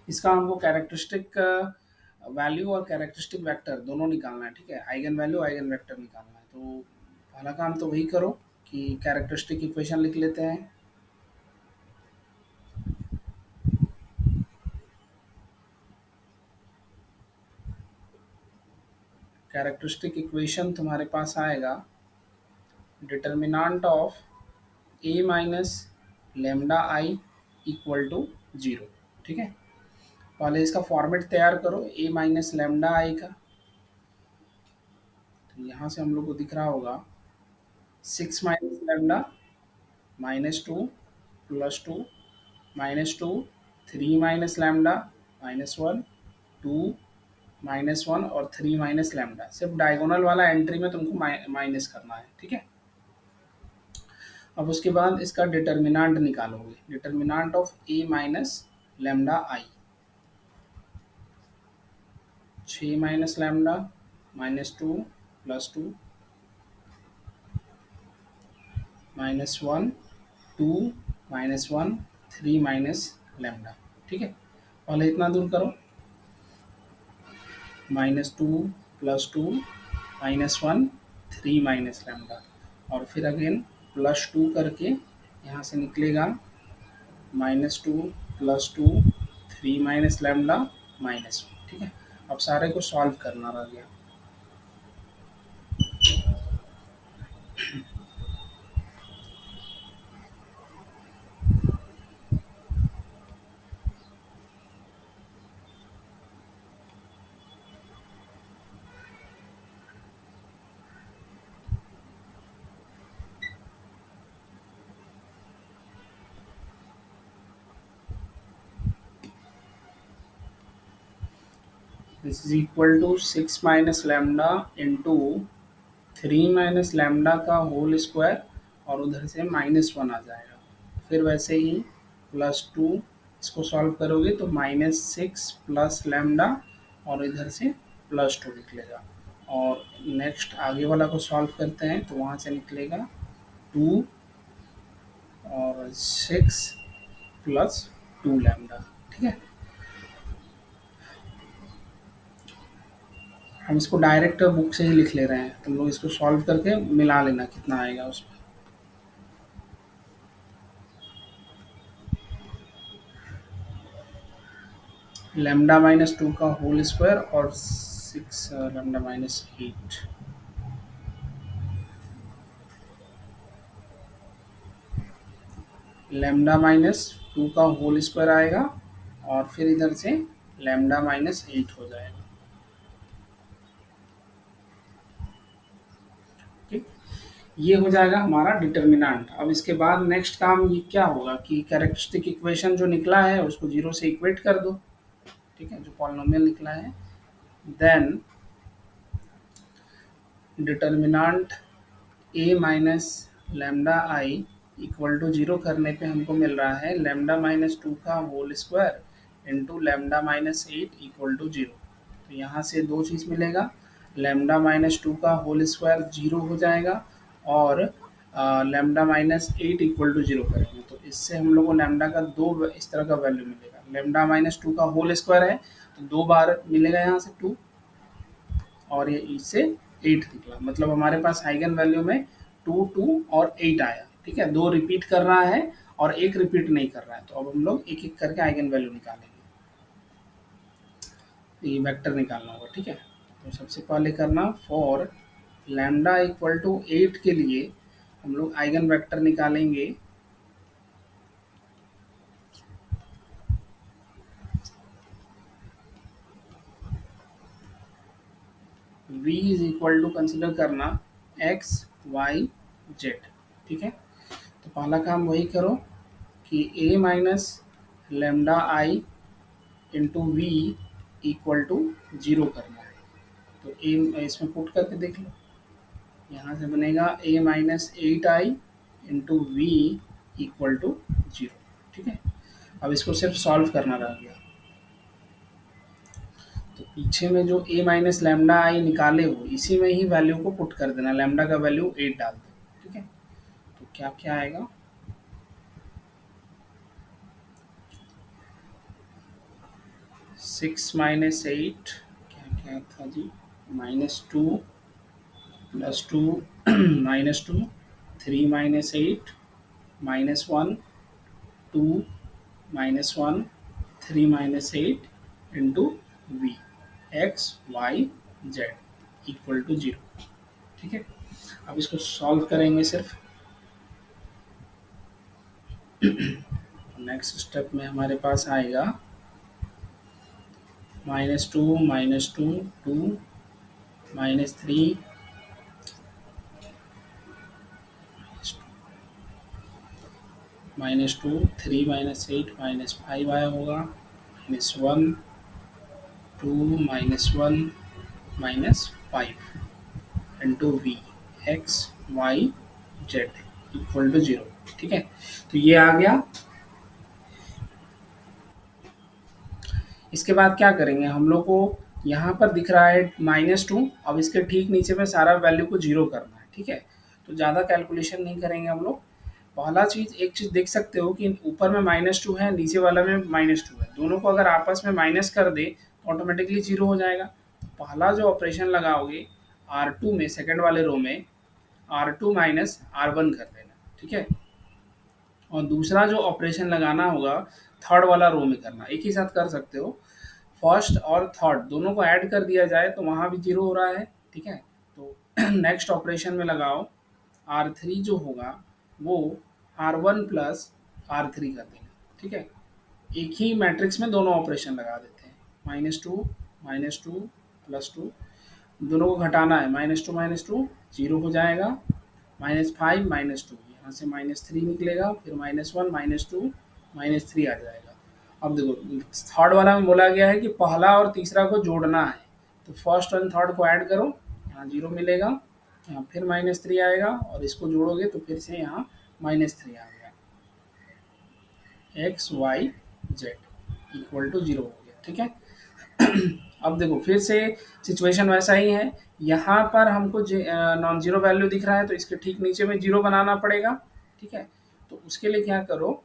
इसका हमको characteristic value और कैरेक्टरिस्टिक वेक्टर दोनों निकालना है, ठीक है, आइगन वैल्यू आइगन वेक्टर निकालना है। तो पहला काम तो वही करो कि कैरेक्टरिस्टिक इक्वेशन लिख लेते हैं। कैरेक्टरिस्टिक इक्वेशन तुम्हारे पास आएगा determinant of A minus lambda I equal to zero, ठीक है। पहले इसका फॉर्मेट तैयार करो ए माइनस लेमडा आई का। तो यहाँ से हम लोग को दिख रहा होगा 6 - लेमडा -2 +2 -2 3 - लेमडा -1 2 -1 और 3 - लेमडा। सिर्फ डायगोनल वाला एंट्री में तुमको माइनस करना है, ठीक है। अब उसके बाद इसका डिटर्मिनांट निकालोगे, determinant of A minus lambda I. 6 - lambda -2 +2 -1 2 -1 3 - lambda, ठीक है। पहले इतना दूर करो, -2 +2 -1 3 - लेमडा, और फिर अगेन +2 करके यहाँ से निकलेगा -2 +2 3 - लेमडा -1, ठीक है। अब सारे को सॉल्व करना रह गया। This is equal to 6 - lambda into 3 - lambda का होल स्क्वायर, और उधर से -1 आ जाएगा। फिर वैसे ही +2, इसको सॉल्व करोगे तो -6 +लेमडा, और इधर से +2 निकलेगा। और नेक्स्ट आगे वाला को सॉल्व करते हैं तो वहाँ से निकलेगा 2 और 6 +2 लेमडा, ठीक है। हम इसको डायरेक्ट बुक से ही लिख ले रहे हैं, तुम लोग इसको सॉल्व करके मिला लेना कितना आएगा उसमें। लेमडा -2 का होल स्क्वायर और 6 लेमडा -8। लेमडा -2 का होल स्क्वायर आएगा, और फिर इधर से लेमडा -8 हो जाएगा, ठीक। ये हो जाएगा हमारा डिटर्मिनेंट। अब इसके बाद नेक्स्ट काम ये क्या होगा कि कैरेक्टरिस्टिक इक्वेशन जो निकला है उसको जीरो से इक्वेट कर दो, ठीक है, जो पॉलिनोमियल निकला है। Then determinant A minus lambda I equal to zero करने पे हमको मिल रहा है लेमडा -2 का whole square into lambda -8 equal to zero. तो यहाँ से दो चीज़ मिलेगा, लेमडा -2 का होल स्क्वायर जीरो हो जाएगा, और लेमडा -8 इक्वल टू जीरो करेंगे तो इससे हम लोग को लेमडा का दो इस तरह का वैल्यू मिलेगा। लेमडा -2 का होल स्क्वायर है तो दो बार मिलेगा यहाँ से 2, और ये इससे 8 निकला, मतलब हमारे पास आइगन वैल्यू में 2 2 और 8 आया, ठीक है। दो रिपीट कर रहा है और एक रिपीट नहीं कर रहा है, तो अब हम लोग एक एक करके आइगन वैल्यू निकालेंगे। ये वेक्टर निकालना होगा, ठीक है। तो सबसे पहले करना फॉर लैम्डा इक्वल टू 8 के लिए हम लोग आइगन वेक्टर निकालेंगे। v is equal to consider करना x y z, ठीक है। तो पहला काम वही करो कि a minus lambda I into we equal to zero करना है। तो ए इसमें पुट करके देख लो, यहाँ से बनेगा a -8i into we equal to zero, ठीक है। अब इसको सिर्फ सॉल्व करना रह गया। तो पीछे में जो a माइनस लेमडा आई निकाले हो इसी में ही वैल्यू को पुट कर देना, लेमडा का वैल्यू 8 डाल दो, ठीक है। तो क्या क्या आएगा, 6 माइनस 8 क्या क्या था जी, -2 +2 -2 3 minus 8 -1 2 -1 3 minus 8 into V x Y z equal to 0। ठीक है, अब इसको सॉल्व करेंगे सिर्फ। नेक्स्ट स्टेप में हमारे पास आएगा -2 -2 2 -3 -2 3 -8 -5 आया होगा, -1 2 -1 -5 into V x Y z equal to 0। ठीक है, तो ये आ गया। इसके बाद क्या करेंगे हम लोग को, यहाँ पर दिख रहा है -2, अब इसके ठीक नीचे में सारा वैल्यू को 0 करना है। ठीक है, तो ज़्यादा कैलकुलेशन नहीं करेंगे हम लोग। पहला चीज़, एक चीज़ देख सकते हो कि ऊपर में -2 है, नीचे वाला में -2 है, दोनों को अगर आपस में माइनस कर दे तो ऑटोमेटिकली 0 हो जाएगा। पहला जो ऑपरेशन लगाओगे R2 में, सेकंड वाले रो में R2 माइनस R1 कर देना। ठीक है, और दूसरा जो ऑपरेशन लगाना होगा थर्ड वाला रो में करना, एक ही साथ कर सकते हो। फर्स्ट और थर्ड दोनों को ऐड कर दिया जाए तो वहाँ भी 0 हो रहा है। ठीक है, तो नेक्स्ट ऑपरेशन में लगाओ, R3 जो होगा वो R1 प्लस R3 कर देना। ठीक है, एक ही मैट्रिक्स में दोनों ऑपरेशन लगा देते हैं। -2 +2, दोनों को घटाना है, -2 0 हो जाएगा, -5 -2, यहाँ से -3 निकलेगा, फिर -1 -2 -3 आ जाएगा। अब देखो थर्ड वाला में बोला गया है कि पहला और तीसरा को जोड़ना है, तो फर्स्ट और थर्ड को ऐड करो, यहाँ 0 मिलेगा, यहाँ फिर -3 आएगा, और इसको जोड़ोगे तो फिर से यहाँ -3 आ गया, x Y z equal to 0 हो गया। ठीक है, अब देखो फिर से सिचुएशन वैसा ही है, यहाँ पर हमको नॉन जीरो वैल्यू दिख रहा है तो इसके ठीक नीचे में 0 बनाना पड़ेगा। ठीक है, तो उसके लिए क्या करो,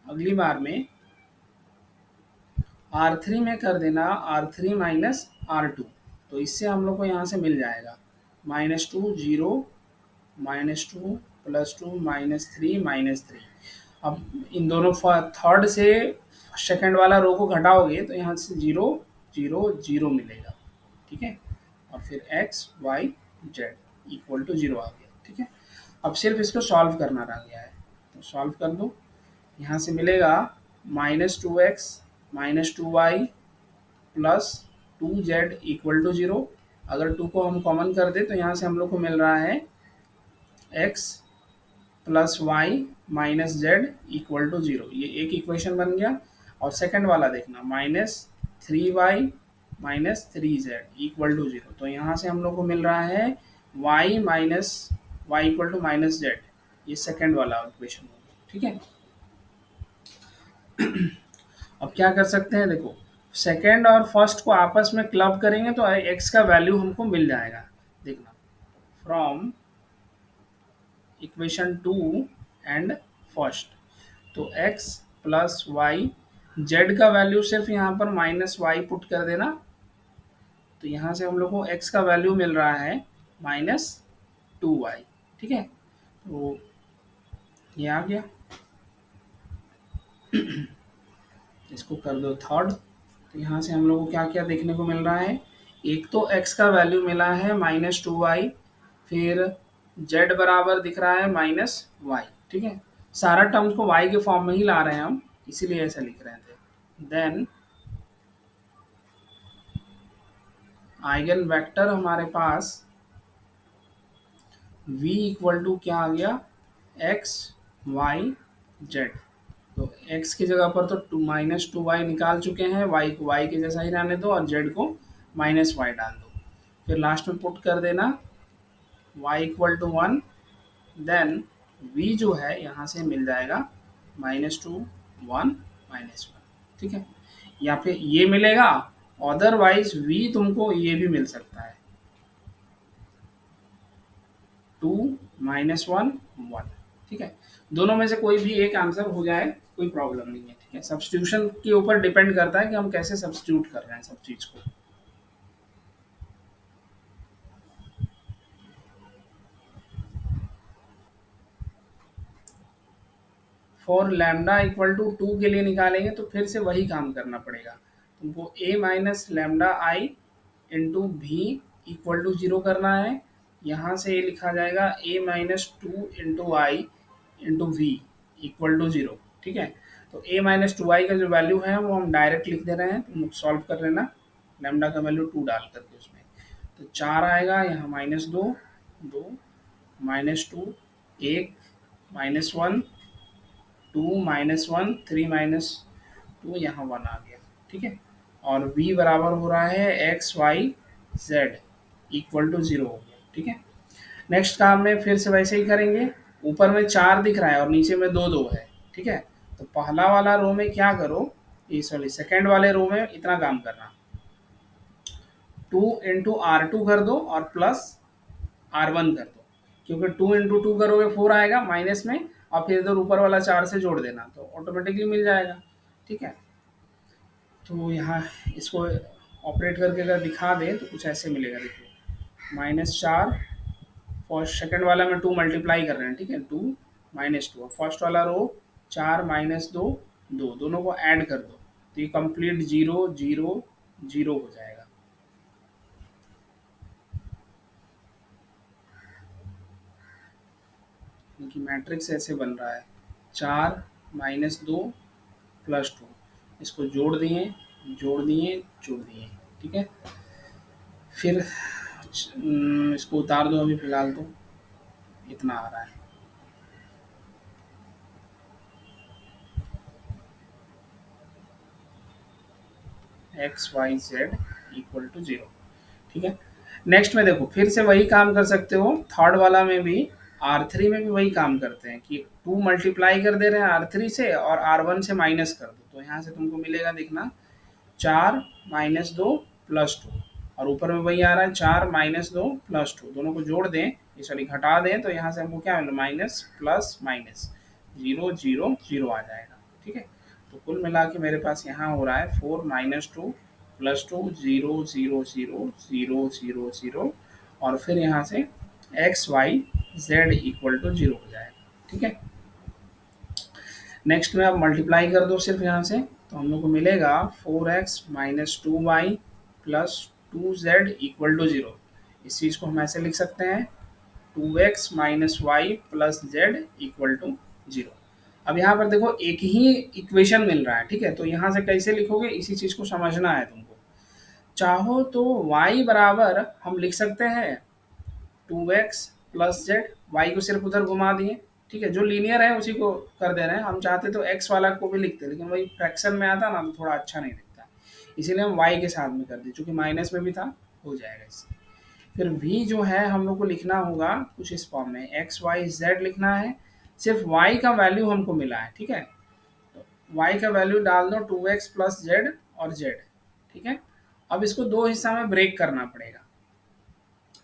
अगली बार में R3 में कर देना R3 माइनस R2, तो इससे हम लोग को यहाँ से मिल जाएगा -2 0 -2 +2 -3 -3। अब इन दोनों थर्ड से सेकंड वाला रो को घटाओगे तो यहाँ से 0 0 0 मिलेगा। ठीक है, और फिर x Y z equal to 0 आ गया। ठीक है, अब सिर्फ इसको सॉल्व करना रह गया है, तो सॉल्व कर दो। यहाँ से मिलेगा -2x -2y plus 2z equal to 0। अगर 2 को हम कॉमन कर दे तो यहाँ से हम लोग को मिल रहा है x plus y minus z equal to 0, ये एक इक्वेशन बन गया। और सेकंड वाला देखना, -3y minus 3z equal to 0, तो यहाँ से हम लोग को मिल रहा है y minus y equal to minus z, ये सेकंड वाला इक्वेशन हो गया। ठीक है, अब क्या कर सकते हैं, देखो सेकंड और फर्स्ट को आपस में क्लब करेंगे तो x का वैल्यू हमको मिल जाएगा। देखना, फ्रॉम इक्वेशन 2 एंड फर्स्ट, तो x प्लस वाई, जेड का वैल्यू सिर्फ यहाँ पर -y पुट कर देना, तो यहाँ से हम लोग को x का वैल्यू मिल रहा है -2y। ठीक है, तो ये आ गया। इसको कर दो थर्ड, तो यहाँ से हम लोग को क्या क्या देखने को मिल रहा है, एक तो x का वैल्यू मिला है -2y, फिर z बराबर दिख रहा है -y। ठीक है, सारा टर्म्स को y के फॉर्म में ही ला रहे हैं हम, इसीलिए ऐसा लिख रहे थे। देन आइगन वेक्टर हमारे पास v इक्वल टू क्या आ गया, x y z, तो x की जगह पर तो -2y निकाल चुके हैं, y को y के जैसा ही रहने दो और z को -y डाल दो, फिर लास्ट में पुट कर देना y equal to 1, then v जो है यहाँ से मिल जाएगा -2 1 -1। ठीक है, या फिर ये मिलेगा, अदरवाइज v तुमको ये भी मिल सकता है 2 -1 1। ठीक है, दोनों में से कोई भी एक आंसर हो जाए कोई प्रॉब्लम नहीं है, ठीक है। सब्स्टिट्यूशन के ऊपर डिपेंड करता है कि हम कैसे सब्स्टिट्यूट कर रहे हैं सब चीज़ को। फॉर लैम्डा इक्वल टू 2 के लिए निकालेंगे तो फिर से वही काम करना पड़ेगा तुमको। A minus lambda I into v equal to 0 करना है। यहाँ से ये लिखा जाएगा A minus 2 into I into we equal to 0, ठीक है। तो ए माइनस 2 आई का जो वैल्यू है वो हम डायरेक्ट लिख दे रहे हैं, तुम सॉल्व कर लेना लैम्डा का वैल्यू 2 डाल करके उसमें। तो 4 आएगा, यहाँ minus 2, 2 minus 2, 1 minus 1, 2 minus 1, 3 minus 2, यहाँ 1 आ गया, ठीक है। और v बराबर हो रहा है x Y z equal to 0 हो गया, ठीक है। नेक्स्ट काम में फिर से वैसे ही करेंगे। ऊपर में 4 दिख रहा है और नीचे में 2 2 है, ठीक है। तो पहला वाला रो में क्या करो, ये सॉरी सेकेंड वाले रो में इतना काम करना, 2 इंटू R2 कर दो और प्लस R1 कर दो, क्योंकि 2 इंटू 2 करोगे 4 आएगा माइनस में, और फिर इधर ऊपर वाला 4 से जोड़ देना तो ऑटोमेटिकली मिल जाएगा, ठीक है। तो यहाँ इसको ऑपरेट करके अगर दिखा दें तो कुछ ऐसे मिलेगा, देखिए -4, फर्स्ट सेकंड वाला में 2 मल्टीप्लाई कर रहे हैं, ठीक है, 2 माइनस 2, फर्स्ट वाला रो 4 माइनस 2 2, दोनों को ऐड कर दो तो ये कंप्लीट 0 0 0 हो जाएगा। क्योंकि मैट्रिक्स ऐसे बन रहा है 4 माइनस 2 प्लस 2, इसको जोड़ दिए जोड़ दिए जोड़ दिए, ठीक है। फिर इसको उतार दो, अभी फिलहाल तो इतना आ रहा है। X Y z equal to 0, ठीक है। नेक्स्ट में देखो फिर से वही काम कर सकते हो, थर्ड वाला में भी R3 में भी वही काम करते हैं कि 2 मल्टीप्लाई कर दे रहे हैं R3 से और R1 से माइनस कर दो, तो यहाँ से तुमको मिलेगा, देखना 4 माइनस 2 प्लस 2, और ऊपर में वही आ रहा है 4 माइनस 2 प्लस 2, दोनों को जोड़ दें, सॉरी घटा दें, तो यहाँ से हमको क्या मिला, माइनस प्लस माइनस 0 0 0 आ जाएगा, ठीक है। तो कुल मिला के मेरे पास यहाँ हो रहा है 4 माइनस 2 प्लस 2 0 0 0 0 0 0, और फिर यहाँ से x Y z equal to 0 हो जाएगा, ठीक है। नेक्स्ट में आप मल्टीप्लाई कर दो सिर्फ यहाँ से, तो हम लोग को मिलेगा 4x minus 2y plus 2z equal to 0। इस चीज़ को हम ऐसे लिख सकते हैं 2x minus y plus z equal to 0। अब यहाँ पर देखो एक ही इक्वेशन मिल रहा है, ठीक है। तो यहाँ से कैसे लिखोगे, इसी चीज़ को समझना है तुमको। चाहो तो y बराबर हम लिख सकते हैं 2x प्लस जेड, वाई को सिर्फ उधर घुमा दिए, ठीक है। जो लीनियर है उसी को कर दे रहे हैं, हम चाहते तो x वाला को भी लिखते, लेकिन वही फ्रैक्शन में आता ना तो थोड़ा अच्छा नहीं दिखता, इसीलिए हम y के साथ में कर दिए, चूंकि माइनस में भी था, हो जाएगा इससे। फिर v जो है हम लोग को लिखना होगा कुछ इस फॉर्म में, एक्स वाई जेड लिखना है, सिर्फ y का वैल्यू हमको मिला है, ठीक है। तो y का वैल्यू डाल दो 2x प्लस जेड और z, ठीक है। अब इसको दो हिस्सा में ब्रेक करना पड़ेगा।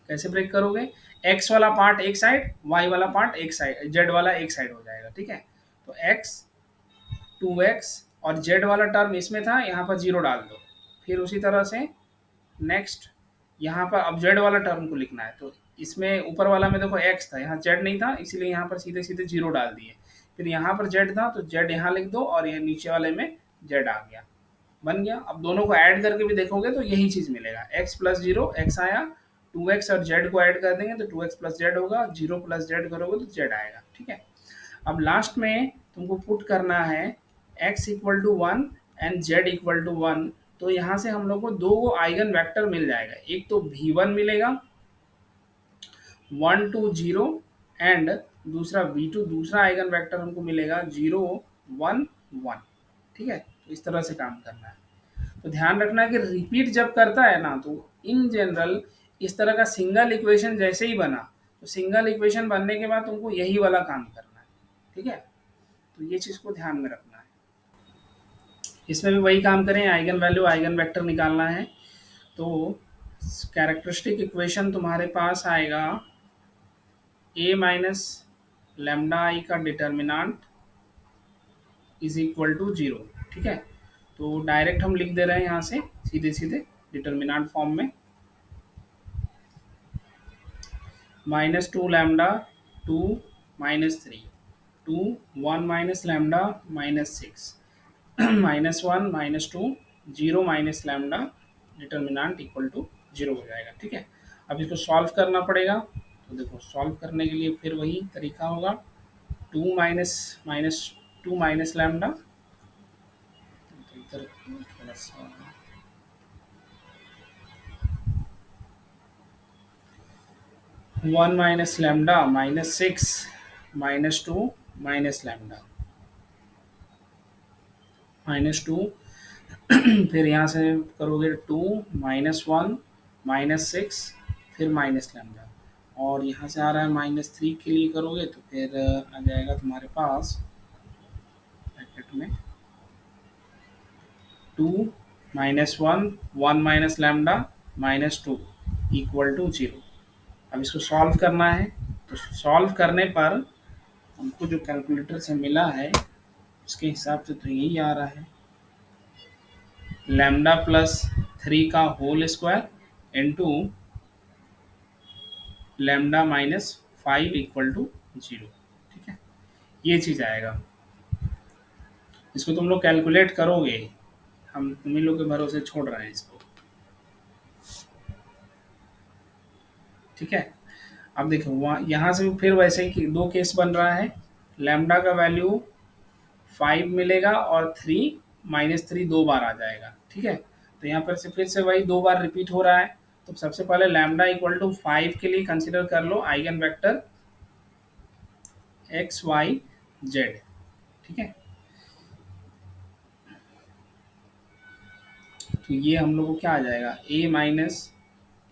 कैसे ब्रेक करोगे, x वाला पार्ट एक साइड, y वाला पार्ट एक साइड, z वाला एक साइड हो जाएगा, ठीक है। तो x 2x और z वाला टर्म इसमें था, यहाँ पर 0 डाल दो। फिर उसी तरह से नेक्स्ट यहाँ पर अब z वाला टर्म को लिखना है, तो इसमें ऊपर वाला में देखो x था, यहाँ z नहीं था, इसीलिए यहाँ पर सीधे सीधे 0 डाल दिए। फिर यहाँ पर z था तो z यहाँ लिख दो, और ये नीचे वाले में z आ गया, बन गया। अब दोनों को ऐड करके भी देखोगे तो यही चीज़ मिलेगा, x प्लस 0 x आया, 2x और z को ऐड कर देंगे तो 2x प्लस जेड होगा, 0 प्लस जेड करोगे तो z आएगा, ठीक है। अब लास्ट में तुमको पुट करना है x equal to 1 and z equal to 1, तो यहाँ से हम लोग को दो आइगन वेक्टर मिल जाएगा, एक तो v1 मिलेगा 1 2 0, एंड दूसरा v2, दूसरा आइगन वेक्टर हमको मिलेगा 0 1 1, ठीक है। तो इस तरह से काम करना है। तो ध्यान रखना कि रिपीट जब करता है ना, तो इन जनरल इस तरह का सिंगल इक्वेशन जैसे ही बना, तो सिंगल इक्वेशन बनने के बाद तुमको यही वाला काम करना है, ठीक है। तो ये चीज़ को ध्यान में रखना है। इसमें भी वही काम करें, आइगन वैल्यू आइगन वेक्टर निकालना है। तो कैरेक्टरिस्टिक इक्वेशन तुम्हारे पास आएगा a माइनस लेमडा आई का डिटर्मिनांट इज इक्वल टू 0। ठीक है, तो डायरेक्ट हम लिख दे रहे हैं यहाँ से सीधे सीधे डिटर्मिनेंट फॉर्म में, -2 lambda 2 -3 2 1 minus lambda -6 -1 -2 0 minus lambda determinant equal to 0 हो जाएगा। ठीक है, अब इसको सॉल्व करना पड़ेगा। तो देखो सॉल्व करने के लिए फिर वही तरीका होगा, 2 माइनस माइनस 2 माइनस लैम्डा, तो इधर थोड़ा सा 1 माइनस लैम्डा -6 -2 माइनस लैम्डा -2 फिर यहाँ से करोगे 2 -1 -6 फिर माइनस लैम्डा, और यहाँ से आ रहा है -3 के लिए करोगे तो फिर आ जाएगा तुम्हारे पास ब्रैकेट में 2 -1 1 माइनस लैम्डा -2 इक्वल टू 0। अब इसको सॉल्व करना है, तो सॉल्व करने पर हमको जो कैलकुलेटर से मिला है उसके हिसाब से तो यही आ रहा है, लैम्डा प्लस 3 का whole square into lambda -5 equal to 0। ठीक है, ये चीज़ आएगा। इसको तुम लोग कैलकुलेट करोगे, हम तुम ही लोग के भरोसे छोड़ रहे हैं इसको। ठीक है, अब देखो वहाँ यहाँ से फिर वैसे ही दो केस बन रहा है, लैम्डा का वैल्यू 5 मिलेगा और 3 -3 दो बार आ जाएगा। ठीक है, तो यहाँ पर से फिर से वही दो बार रिपीट हो रहा है। तो सबसे पहले लैम्डा इक्वल टू 5 के लिए कंसिडर कर लो eigen vector X Y Z. ठीक है, तो ये हम लोग को क्या आ जाएगा, a minus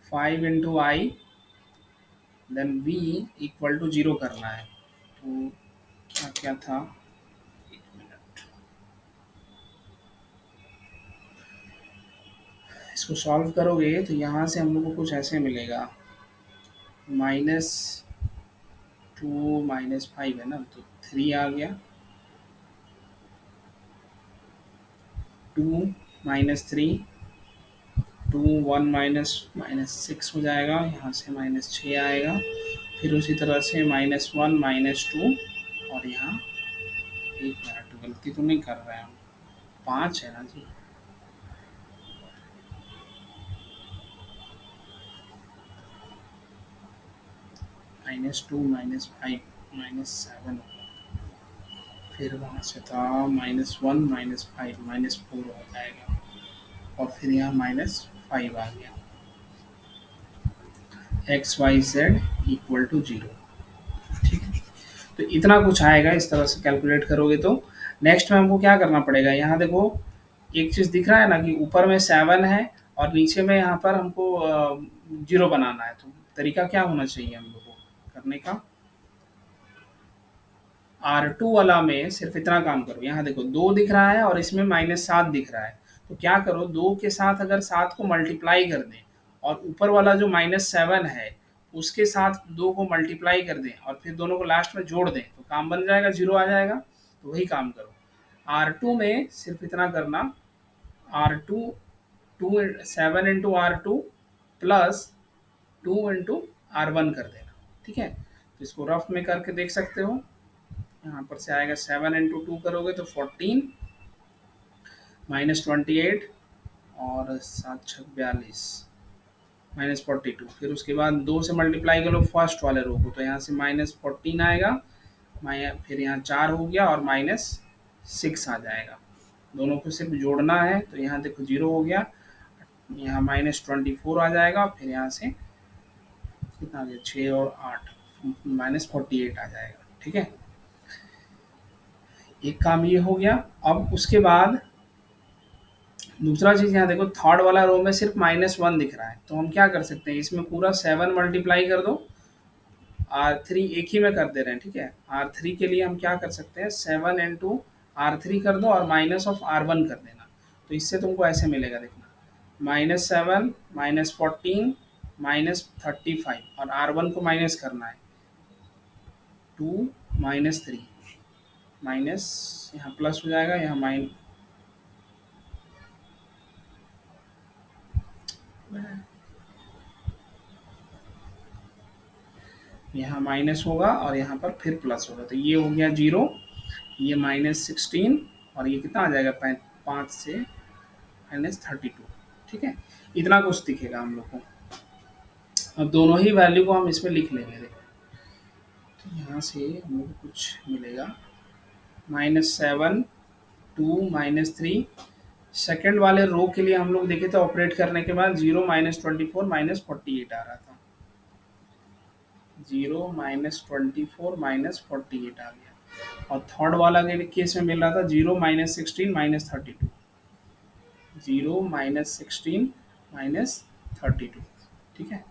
5 into I then v equal to 0 करना है। तो क्या क्या था, एक मिनट, इसको सॉल्व करोगे तो यहाँ से हम लोग को कुछ ऐसे मिलेगा, -2 -5 है ना, तो 3 आ गया, 2 -3 2 1 -6 हो जाएगा, यहाँ से -6 आएगा, फिर उसी तरह से -1 -2, और यहाँ एक मिनट गलती तो नहीं कर रहे हैं हम, 5 है ना जी, -2 -5 -7 फिर वहाँ से था -1 -5 -4 हो जाएगा, और फिर यहाँ -5 आ गया, x Y z equal to 0। ठीक है, तो इतना कुछ आएगा, इस तरह से कैलकुलेट करोगे तो। नेक्स्ट में हमको क्या करना पड़ेगा, यहाँ देखो एक चीज़ दिख रहा है ना कि ऊपर में 7 है और नीचे में यहाँ पर हमको 0 बनाना है। तो तरीका क्या होना चाहिए हम लोग को करने का, R2 वाला में सिर्फ इतना काम करो, यहाँ देखो 2 दिख रहा है और इसमें -7 दिख रहा है, तो क्या करो 2 के साथ अगर 7 को मल्टीप्लाई कर दें और ऊपर वाला जो -7 है उसके साथ 2 को मल्टीप्लाई कर दें और फिर दोनों को लास्ट में जोड़ दें तो काम बन जाएगा, 0 आ जाएगा। तो वही काम करो, R2 में सिर्फ इतना करना, R2 7 into R2 plus 2 into R1 कर देना। ठीक है, तो इसको रफ में करके देख सकते हो, यहाँ पर से आएगा 7 इंटू 2 करोगे तो 14 -28 और 7 6 42 -42, फिर उसके बाद 2 से मल्टीप्लाई करो फर्स्ट वाले रो को, तो यहाँ से -14 आएगा, फिर यहाँ 4 हो गया और -6 आ जाएगा, दोनों को सिर्फ जोड़ना है। तो यहाँ देखो 0 हो गया, यहाँ -24 आ जाएगा, फिर यहाँ से कितना आ गया 6 और 8 -48 आ जाएगा। ठीक है, एक काम ये हो गया। अब उसके बाद दूसरा चीज़ यहाँ देखो थर्ड वाला रो में सिर्फ -1 दिख रहा है, तो हम क्या कर सकते हैं, इसमें पूरा 7 मल्टीप्लाई कर दो, R3 एक ही में कर दे रहे हैं। ठीक है, R3 के लिए हम क्या कर सकते हैं, 7 इंटू R3 कर दो और -R1 कर देना, तो इससे तुमको ऐसे मिलेगा, देखना -7 -14 -35 और R1 को माइनस करना है 2 -3 माइनस, यहाँ प्लस हो जाएगा, यहाँ माइनस होगा और यहाँ पर फिर प्लस होगा, तो ये हो गया 0, ये -16 और ये कितना आ जाएगा 5 से -32। ठीक है, इतना कुछ दिखेगा हम लोग को। अब दोनों ही वैल्यू को हम इसमें लिख लेंगे। देखो, तो यहाँ से हम लोग को कुछ मिलेगा -7, 2, -3। सेकंड वाले रो के लिए हम लोग देखे तो ऑपरेट करने के बाद 0, -24, -48 आ रहा था। 0, -24, -48 आ गया। और थर्ड वाला के केस में मिल रहा था 0, -16, -32। 0, -16, -32। ठीक है,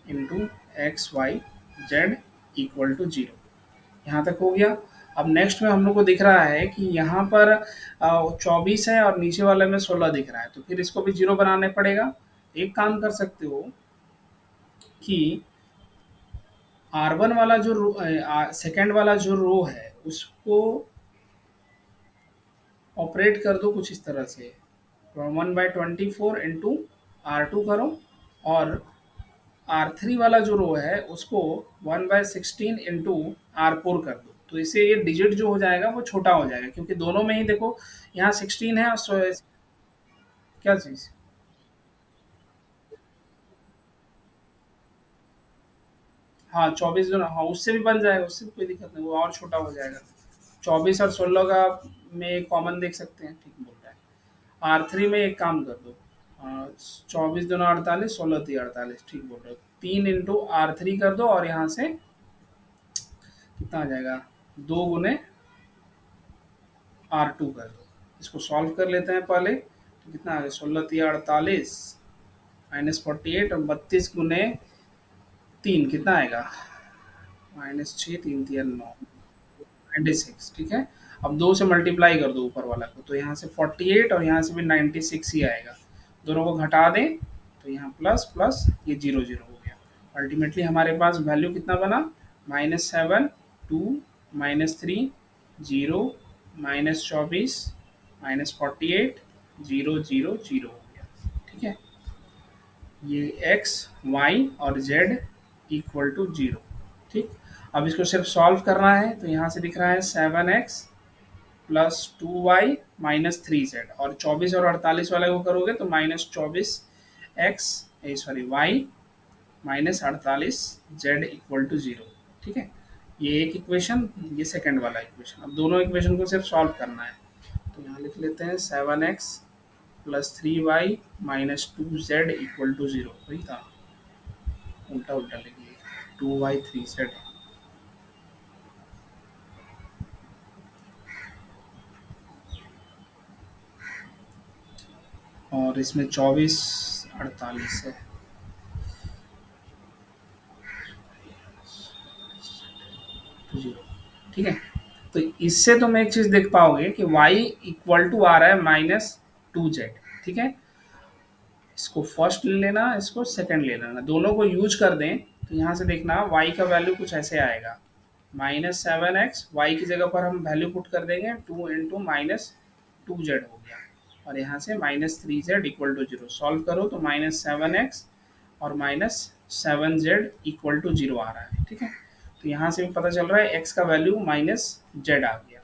into x Y z equal to 0। यहाँ तक हो गया। अब नेक्स्ट में हम लोग को दिख रहा है कि यहाँ पर 24 है और नीचे वाले में 16 दिख रहा है, तो फिर इसको भी 0 बनाने पड़ेगा। एक काम कर सकते हो कि R1 वाला जो सेकेंड वाला जो रो है उसको ऑपरेट कर दो कुछ इस तरह से, 1/24 इंटू R2 करो, और R3 वाला जो रो है उसको 1/16 इंटू R4 कर दो, तो इससे ये डिजिट जो हो जाएगा वो छोटा हो जाएगा, क्योंकि दोनों में ही देखो यहाँ 16 है और क्या चीज़। हाँ 24 जो, हाँ उससे भी बन जाएगा, उससे भी कोई दिक्कत नहीं, वो और छोटा हो जाएगा। 24 और 16 का में कॉमन देख सकते हैं, ठीक बोल रहा है। R3 में एक काम कर दो, 24 दूना 48, 16 3 48, ठीक बोल रहे हो। 3 इंटू R3 कर दो और यहाँ से कितना आ जाएगा, 2 गुने R2 कर दो। इसको सॉल्व कर लेते हैं पहले, तो कितना आ गया, 16 3 48 -48 और 32 गुने 3 कितना आएगा, -6 3 3 9, 96। ठीक है, अब 2 से मल्टीप्लाई कर दो ऊपर वाला को, तो यहाँ से 48 और यहाँ से भी 96 ही आएगा। दोनों को घटा दें तो यहाँ प्लस प्लस ये 0 0 हो गया। अल्टीमेटली हमारे पास वैल्यू कितना बना, -7, 2, -3, 0, -24, -48, 0 0 0 हो गया। ठीक है, ये एक्स वाई और जेड इक्वल टू 0। ठीक, अब इसको सिर्फ सॉल्व करना है, तो यहाँ से दिख रहा है 7x प्लस 2y -3z, और 24 और 48 वाले को करोगे तो -24x, sorry Y -48z equal to 0। ठीक है, ये एक इक्वेशन, ये सेकंड वाला इक्वेशन। अब दोनों इक्वेशन को सिर्फ सॉल्व करना है, तो यहाँ लिख लेते हैं 7x plus 3y -2z equal to 0। वही था, उल्टा उल्टा लिखिए, 2y 3z। और इसमें 24 48 है। जीरो। ठीक है, तो इससे तुम एक चीज देख पाओगे कि y इक्वल टू आ रहा है -2z। ठीक है, इसको फर्स्ट ले लेना, इसको सेकंड ले लेना, दोनों को यूज कर दें, तो यहाँ से देखना y का वैल्यू कुछ ऐसे आएगा, -7x, y की जगह पर हम वैल्यू पुट कर देंगे 2 इंटू -2z हो गया, और यहाँ से -3z इक्वल टू 0। सॉल्व करो तो -7x और -7z इक्वल टू 0 आ रहा है। ठीक है, तो यहाँ से भी पता चल रहा है x का वैल्यू -z आ गया।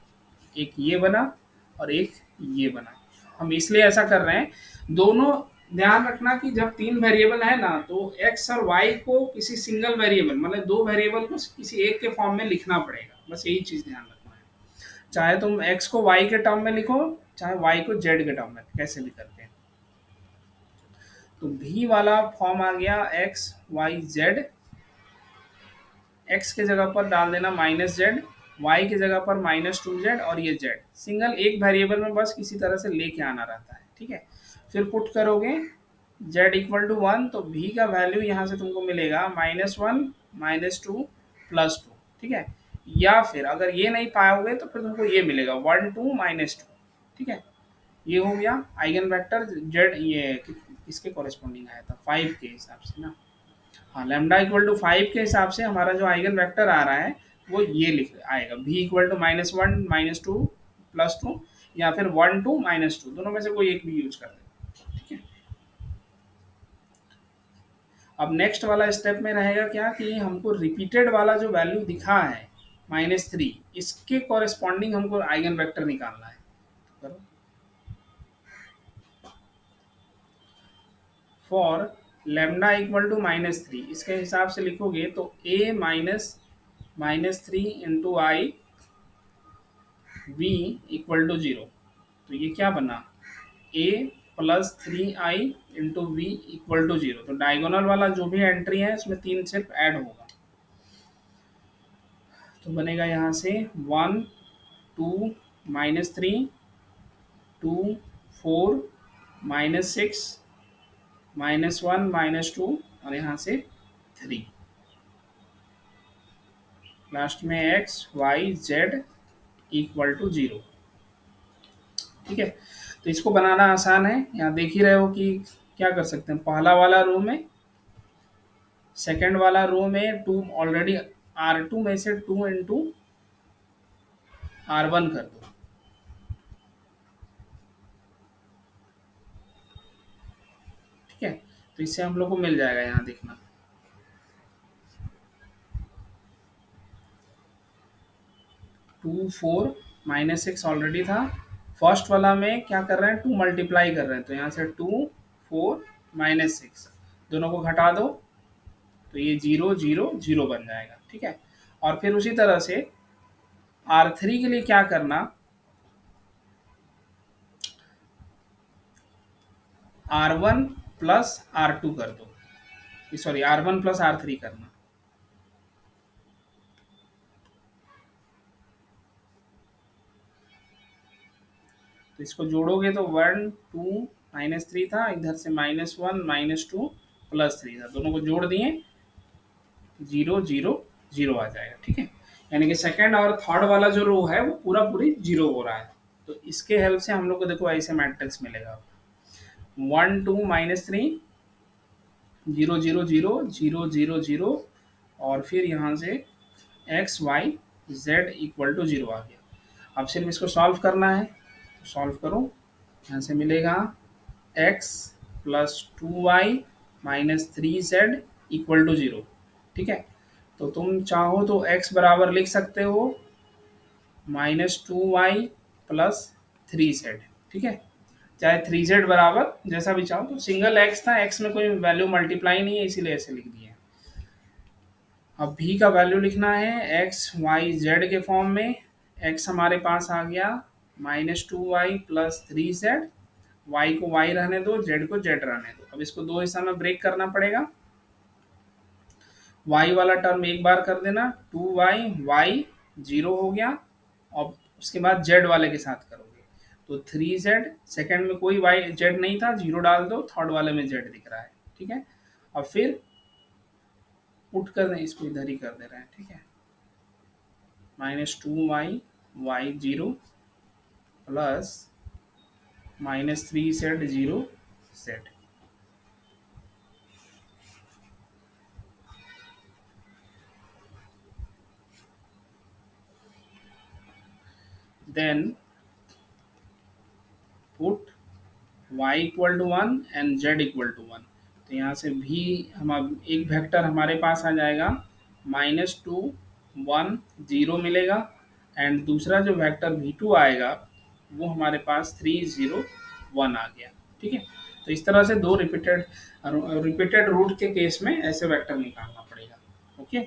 एक ये बना और एक ये बना। हम इसलिए ऐसा कर रहे हैं, दोनों ध्यान रखना कि जब 3 वेरिएबल है ना, तो x और y को किसी सिंगल वेरिएबल, मतलब 2 वेरिएबल को किसी एक के फॉर्म में लिखना पड़ेगा, बस यही चीज़ ध्यान रखना है। चाहे तुम x को y के टर्म में लिखो, चाहे y को z के टर्म में, कैसे भी करके। तो v वाला फॉर्म आ गया x y z, x के जगह पर डाल देना -z, y की जगह पर -2z, और ये z सिंगल एक वेरिएबल में बस किसी तरह से लेके आना रहता है। ठीक है, फिर पुट करोगे z इक्वल टू 1, तो v का वैल्यू यहाँ से तुमको मिलेगा -1 -2 +2। ठीक है, या फिर अगर ये नहीं पाओगे तो फिर तुमको ये मिलेगा 1 2 -2। ठीक है, ये हो गया आइगन वेक्टर z, ये किसके कॉरेस्पॉन्डिंग आया था, 5 के हिसाब से ना। हाँ, लैम्डा इक्वल टू 5 के हिसाब से हमारा जो आइगन वेक्टर आ रहा है वो ये लिख आएगा v इक्वल टू -1 -2 +2, या फिर 1 2 -2, दोनों में से कोई एक भी यूज कर दे। ठीक है। अब नेक्स्ट वाला स्टेप में रहेगा क्या कि हमको रिपीटेड वाला जो वैल्यू दिखा है -3, इसके कॉरेस्पॉन्डिंग हमको आइगन वेक्टर निकालना है। करो। फॉर लेमडा इक्वल टू -3, इसके हिसाब से लिखोगे तो a -3 into I v equal to 0। तो ये क्या बना, a plus 3i into we equal to 0। तो डायगोनल वाला जो भी एंट्री है उसमें 3 सिर्फ ऐड होगा, तो बनेगा यहाँ से 1 2 -3 2 4 -6 -1 -2 और यहाँ से 3, लास्ट में x y z equal to 0। ठीक है। तो इसको बनाना आसान है, यहाँ देख ही रहे हो कि क्या कर सकते हैं। पहला वाला रो में, सेकंड वाला रो में 2 ऑलरेडी, R2 में से 2 इंटू R1 कर दो। ठीक है। तो इससे हम लोग को मिल जाएगा, यहाँ देखना 2 4 -6 ऑलरेडी था। फर्स्ट वाला में क्या कर रहे हैं, 2 मल्टीप्लाई कर रहे हैं, तो यहाँ से 2 4 -6 दोनों को घटा दो तो ये 0 0 0 बन जाएगा। ठीक है। और फिर उसी तरह से R3 के लिए क्या करना, R1 प्लस R2 कर दो, सॉरी R1 प्लस R3 करना। तो इसको जोड़ोगे तो 1 2 -3 था, इधर से -1 -2 +3 था, दोनों को जोड़ दिए 0 0 0 आ जाएगा। ठीक है। यानी कि सेकंड और थर्ड वाला जो रो है वो पूरा पूरी 0 हो रहा है। तो इसके हेल्प से हम लोग को देखो ऐसे मैट्रिक्स मिलेगा, 1 2 -3 0 0 0 0 0 0 और फिर यहाँ से x y z equal to 0 आ गया। अब सिर्फ इसको सॉल्व करना है, सॉल्व करो, यहाँ से मिलेगा x plus 2y minus 3z equal to 0। ठीक है। तो तुम चाहो तो x बराबर लिख सकते हो -2y प्लस 3z। ठीक है। चाहे 3z बराबर जैसा भी चाहो, तो सिंगल x था, x में कोई वैल्यू मल्टीप्लाई नहीं है इसीलिए ऐसे लिख दिए। अब v का वैल्यू लिखना है x y z के फॉर्म में। x हमारे पास आ गया -2y प्लस 3z, y को y रहने दो, z को z रहने दो। अब इसको दो हिस्सा में ब्रेक करना पड़ेगा, y वाला टर्म एक बार कर देना, 2y y 0 हो गया, और उसके बाद z वाले के साथ करोगे तो 3z, सेकंड में कोई y z नहीं था, 0 डाल दो, थर्ड वाले में z दिख रहा है। ठीक है। अब फिर पुट कर दें, इसको इधर ही कर दे रहे हैं। ठीक है। -2y y 0 plus -3z 0 z। Then put y equal to 1 and z equal to 1। तो यहाँ से भी हम एक वेक्टर हमारे पास आ जाएगा -2 1 0 मिलेगा, एंड दूसरा जो वेक्टर v2 आएगा वो हमारे पास 3 0 1 आ गया। ठीक है। तो इस तरह से दो रिपीटेड रूट के केस में ऐसे वेक्टर निकालना पड़ेगा। ओके।